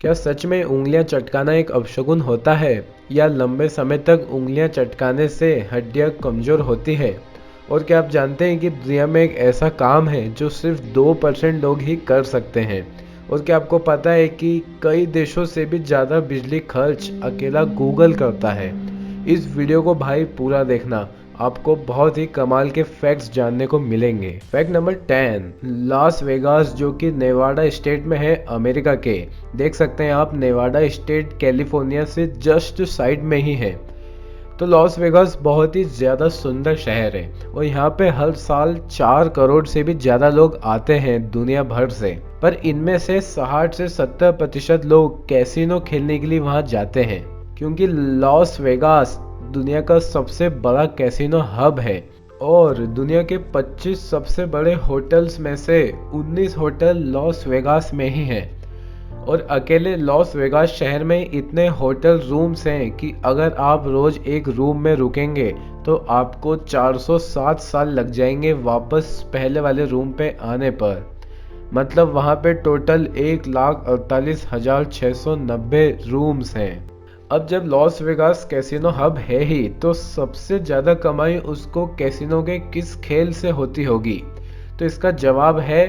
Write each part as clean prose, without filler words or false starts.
क्या सच में उंगलियां चटकाना एक अपशगुन होता है, या लंबे समय तक उंगलियां चटकाने से हड्डियां कमजोर होती है? और क्या आप जानते हैं कि दुनिया में एक ऐसा काम है जो सिर्फ 2% लोग ही कर सकते हैं? और क्या आपको पता है कि कई देशों से भी ज़्यादा बिजली खर्च अकेला गूगल करता है? इस वीडियो को भाई पूरा देखना, आपको बहुत ही कमाल के फैक्ट्स जानने को मिलेंगे। फैक्ट नंबर 10, लास वेगास जो कि नेवाडा स्टेट में है अमेरिका के। देख सकते हैं आप, नेवाडा स्टेट कैलिफोर्निया से जस्ट साइड में ही है। तो लॉस वेगास बहुत ही ज़्यादा सुंदर शहर है और यहाँ पे हर साल 4 करोड़ से भी ज़्यादा लोग आते हैं दुनिया भर से। पर इनमें से 60 से 70% लोग कैसीनो खेलने के लिए वहाँ जाते हैं, क्योंकि लॉस वेगास दुनिया का सबसे बड़ा कैसीनो हब है और दुनिया के 25 सबसे बड़े होटल्स में से 19 होटल लॉस वेगास में ही हैं। और अकेले लॉस वेगास शहर में इतने होटल रूम्स हैं कि अगर आप रोज एक रूम में रुकेंगे तो आपको 407 साल लग जाएंगे वापस पहले वाले रूम पे आने पर। मतलब वहाँ पे टोटल 1,48,690 रूम्स हैं। अब जब लॉस वेगास कैसीनो हब है ही, तो सबसे ज़्यादा कमाई उसको कैसीनो के किस खेल से होती होगी? तो इसका जवाब है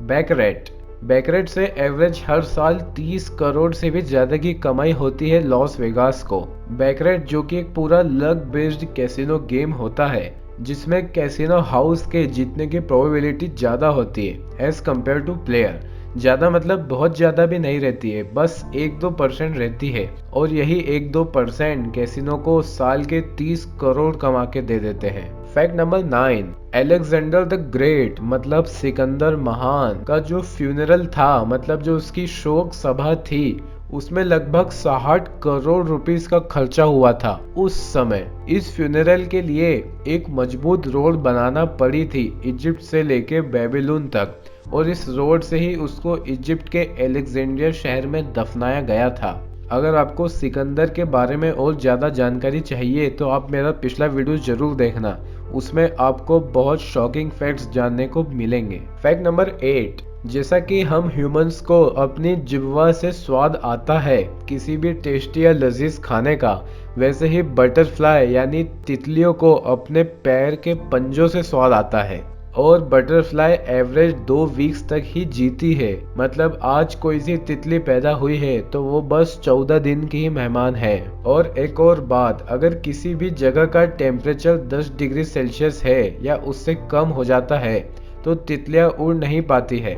बैकरेट। बैकरेट से एवरेज हर साल 30 करोड़ से भी ज़्यादा की कमाई होती है लॉस वेगास को। बैकरेट जो कि एक पूरा लक बेस्ड कैसीनो गेम होता है, जिसमें कैसीनो हाउस के जीतने की प्रोबेबिलिटी ज़्यादा होती है एज कम्पेयर टू प्लेयर। ज़्यादा मतलब बहुत ज़्यादा भी नहीं रहती है, बस 1-2% रहती है। और यही 1-2% कैसीनो को साल के 30 करोड़ कमा के दे देते हैं। Fact number 9, Alexander the great मतलब सिकंदर महान का जो फ्यूनरल था, मतलब जो उसकी शोक सभा थी, उसमें लगभग 60 करोड़ रुपीस का खर्चा हुआ था उस समय। इस फ्यूनरल के लिए एक मजबूत रोड बनाना पड़ी थी इजिप्ट से लेके बेबीलोन तक, और इस रोड से ही उसको इजिप्ट के अलेक्जेंड्रिया शहर में दफनाया गया था। अगर आपको सिकंदर के बारे में और ज़्यादा जानकारी चाहिए तो आप मेरा पिछला वीडियो जरूर देखना, उसमें आपको बहुत शॉकिंग फैक्ट्स जानने को मिलेंगे। फैक्ट नंबर 8, जैसा कि हम ह्यूमंस को अपनी जिह्वा से स्वाद आता है किसी भी टेस्टी या लजीज खाने का, वैसे ही बटरफ्लाई यानी तितलियों को अपने पैर के पंजों से स्वाद आता है। और बटरफ्लाई एवरेज 2 वीक्स तक ही जीती है। मतलब आज कोई सी तितली पैदा हुई है तो वो बस 14 दिन की ही मेहमान है। और एक और बात, अगर किसी भी जगह का टेम्परेचर 10 डिग्री सेल्सियस है या उससे कम हो जाता है तो तितलियां उड़ नहीं पाती है।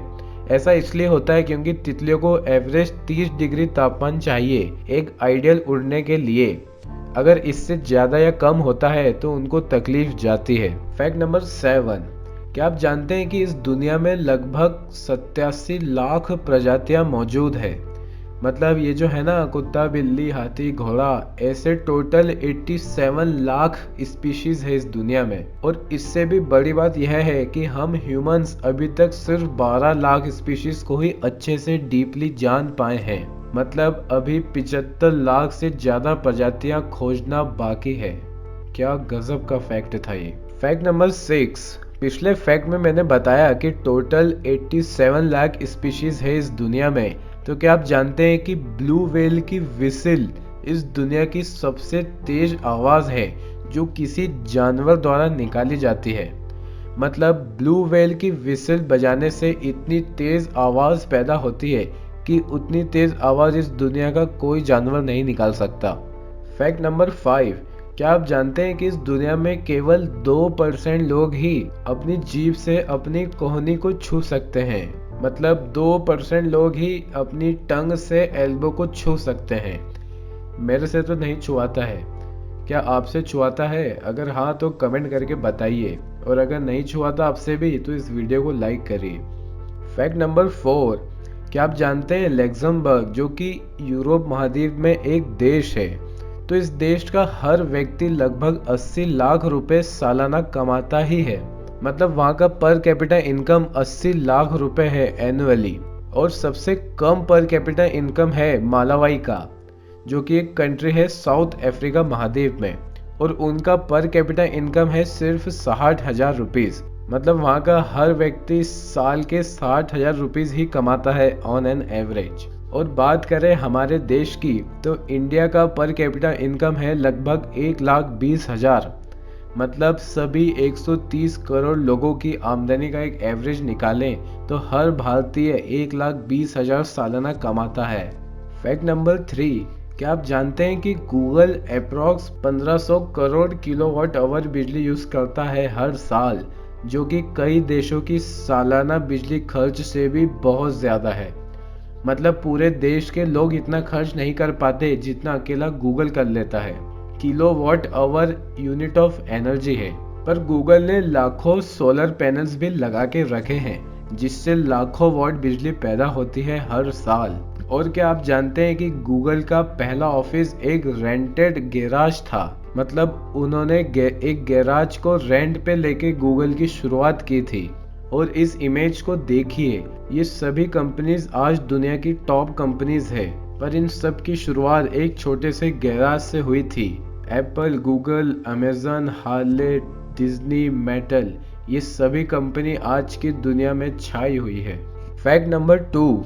ऐसा इसलिए होता है क्योंकि तितलियों को एवरेज 30 डिग्री तापमान चाहिए एक आइडियल उड़ने के लिए। अगर इससे ज़्यादा या कम होता है तो उनको तकलीफ जाती है। फैक्ट नंबर 7, क्या आप जानते हैं कि इस दुनिया में लगभग 87 लाख प्रजातियां मौजूद है? मतलब ये जो है ना, कुत्ता, बिल्ली, हाथी, घोड़ा, ऐसे टोटल 87 लाख स्पीशीज है इस दुनिया में। और इससे भी बड़ी बात यह है कि हम ह्यूमंस अभी तक सिर्फ 12 लाख स्पीशीज को ही अच्छे से डीपली जान पाए हैं। मतलब अभी 75 लाख से ज्यादा प्रजातियां खोजना बाकी है। क्या गजब का फैक्ट था ये। फैक्ट नंबर 6, पिछले फैक्ट में मैंने बताया कि टोटल 87 लाख स्पीशीज है इस दुनिया में। तो क्या आप जानते हैं कि ब्लू व्हेल की विसिल इस दुनिया की सबसे तेज आवाज है जो किसी जानवर द्वारा निकाली जाती है? मतलब ब्लू व्हेल की विसिल बजाने से इतनी तेज आवाज पैदा होती है कि उतनी तेज आवाज इस दुनिया का कोई जानवर नहीं निकाल सकता। फैक्ट नंबर 5, क्या आप जानते हैं कि इस दुनिया में केवल 2% लोग ही अपनी जीभ से अपनी कोहनी को छू सकते हैं? मतलब 2% लोग ही अपनी टंग से एल्बो को छू सकते हैं। मेरे से तो नहीं छुआता है। क्या आपसे छुआता है? अगर हाँ तो कमेंट करके बताइए, और अगर नहीं छुआता आपसे भी तो इस वीडियो को लाइक करिए। फैक्ट नंबर 4, क्या आप जानते हैं लग्जमबर्ग जो कि यूरोप महाद्वीप में एक देश है, तो इस देश का हर व्यक्ति लगभग 80 लाख रुपए सालाना कमाता ही है। मतलब वहाँ का पर कैपिटा इनकम 80 लाख रुपए है एनुअली। और सबसे कम पर कैपिटा इनकम है मालावाई का, जो कि एक कंट्री है साउथ अफ्रीका महाद्वीप में, और उनका पर कैपिटा इनकम है सिर्फ 60,000 रुपीज। मतलब वहाँ का हर व्यक्ति साल के 60,000 रुपीज ही कमाता है ऑन एन एवरेज। और बात करें हमारे देश की, तो इंडिया का पर कैपिटा इनकम है लगभग 1,20,000। मतलब सभी 130 करोड़ लोगों की आमदनी का एक एवरेज निकालें तो हर भारतीय 1,20,000 सालाना कमाता है। फैक्ट नंबर 3, क्या आप जानते हैं कि Google approx 1500 crore kilowatt hour बिजली यूज करता है हर साल, जो कि कई देशों की सालाना बिजली खर्च से भी बहुत ज्यादा है। मतलब पूरे देश के लोग इतना खर्च नहीं कर पाते जितना अकेला गूगल कर लेता है। Kilowatt hour unit of energy है, पर गूगल ने लाखों सोलर पैनल्स भी लगा के रखे हैं जिससे लाखों वॉट बिजली पैदा होती है हर साल। और क्या आप जानते हैं कि गूगल का पहला ऑफिस एक रेंटेड गैराज था। मतलब उन्होंने एक गैराज को रेंट पे लेके गूगल की शुरुआत की थी। और इस इमेज को देखिए, ये सभी कंपनीज आज दुनिया की टॉप कंपनीज है, पर इन सब की शुरुआत एक छोटे से गैराज से हुई थी। Apple, Google, Amazon, Harley, Disney, metal, ये सभी कंपनी आज की दुनिया में छाई हुई है। फैक्ट नंबर 2,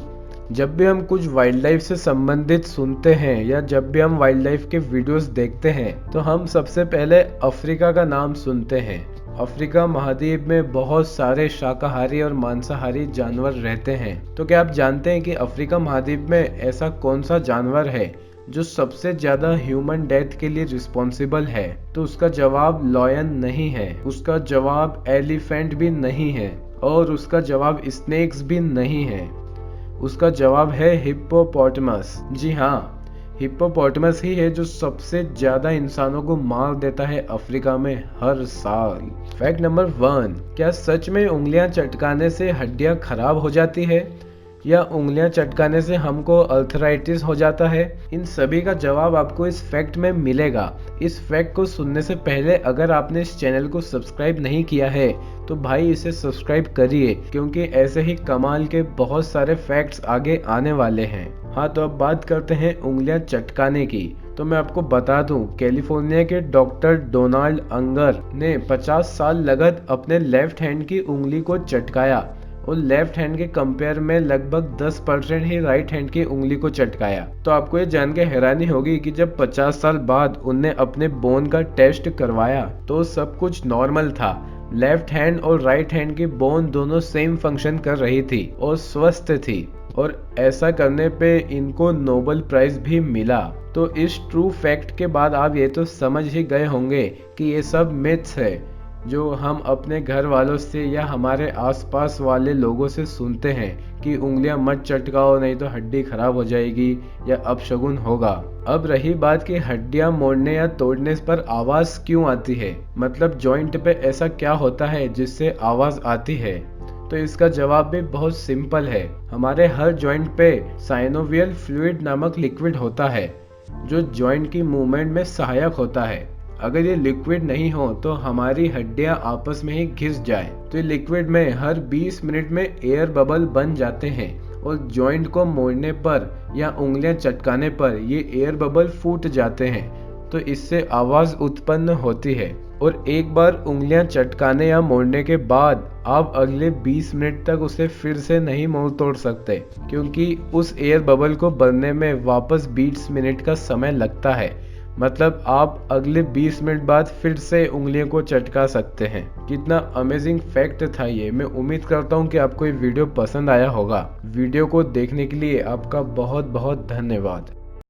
जब भी हम कुछ वाइल्ड लाइफ से संबंधित सुनते हैं या जब भी हम वाइल्ड लाइफ के वीडियोस देखते हैं तो हम सबसे पहले अफ्रीका का नाम सुनते हैं। अफ्रीका महाद्वीप में बहुत सारे शाकाहारी और मांसाहारी जानवर रहते हैं। तो क्या आप जानते हैं कि अफ्रीका महाद्वीप में ऐसा कौन सा जानवर है जो सबसे ज्यादा ह्यूमन डेथ के लिए रिस्पॉन्सिबल है? तो उसका जवाब लॉयन नहीं है, उसका जवाब एलिफेंट भी नहीं है और उसका जवाब स्नेक्स भी नहीं है। उसका जवाब है हिप्पोपोटामस। जी हाँ, हिप्पोपोटामस ही है जो सबसे ज्यादा इंसानों को मार देता है अफ्रीका में हर साल। फैक्ट नंबर 1, क्या सच में उंगलियां चटकाने से हड्डियां खराब हो जाती है या उंगलियां चटकाने से हमको अर्थराइटिस हो जाता है? इन सभी का जवाब आपको इस फैक्ट में मिलेगा। इस फैक्ट को सुनने से पहले अगर आपने इस चैनल को सब्सक्राइब नहीं किया है तो भाई इसे सब्सक्राइब करिए, क्योंकि ऐसे ही कमाल के बहुत सारे फैक्ट्स आगे आने वाले हैं। हाँ, तो अब बात करते हैं उंगलियां चटकाने की। तो मैं आपको बता दूं, कैलिफोर्निया के डॉक्टर डोनाल्ड अंगर ने 50 साल लगभग अपने लेफ्ट हैंड की उंगली को चटकाया और लेफ्ट हैंड के कंपेयर में लगभग 10% ही राइट हैंड की उंगली को चटकाया। तो आपको ये जान के हैरानी होगी कि जब 50 साल बाद उनने अपने बोन का टेस्ट करवाया तो सब कुछ नॉर्मल था। लेफ्ट हैंड और राइट हैंड की बोन दोनों सेम फंक्शन कर रही थी और स्वस्थ थी, और ऐसा करने पे इनको नोबेल प्राइज भी मिला। तो इस ट्रू फैक्ट के बाद आप ये तो समझ ही गए होंगे कि ये सब मिथ्स है जो हम अपने घर वालों से या हमारे आसपास वाले लोगों से सुनते हैं कि उंगलियां मत चटकाओ नहीं तो हड्डी खराब हो जाएगी या अपशगुन होगा। अब रही बात कि हड्डियां मोड़ने या तोड़ने पर आवाज क्यों आती है, मतलब जॉइंट पे ऐसा क्या होता है जिससे आवाज आती है? तो इसका जवाब भी बहुत सिंपल है। हमारे हर जॉइंट पे साइनोवियल फ्लूइड नामक लिक्विड होता है जो जॉइंट की मूवमेंट में सहायक होता है। अगर ये लिक्विड नहीं हो तो हमारी हड्डियां आपस में ही घिस जाए तो ये लिक्विड में हर 20 मिनट में एयर बबल बन जाते हैं और जॉइंट को मोड़ने पर या उंगलियां चटकाने पर ये एयर बबल फूट जाते हैं, तो इससे आवाज उत्पन्न होती है। और एक बार उंगलियां चटकाने या मोड़ने के बाद आप अगले 20 मिनट तक उसे फिर से नहीं मोड़ तोड़ सकते, क्योंकि उस एयर बबल को बनने में वापस 20 मिनट का समय लगता है। मतलब आप अगले 20 मिनट बाद फिर से उंगलियों को चटका सकते हैं। कितना अमेजिंग फैक्ट था ये। मैं उम्मीद करता हूँ कि आपको ये वीडियो पसंद आया होगा। वीडियो को देखने के लिए आपका बहुत बहुत धन्यवाद।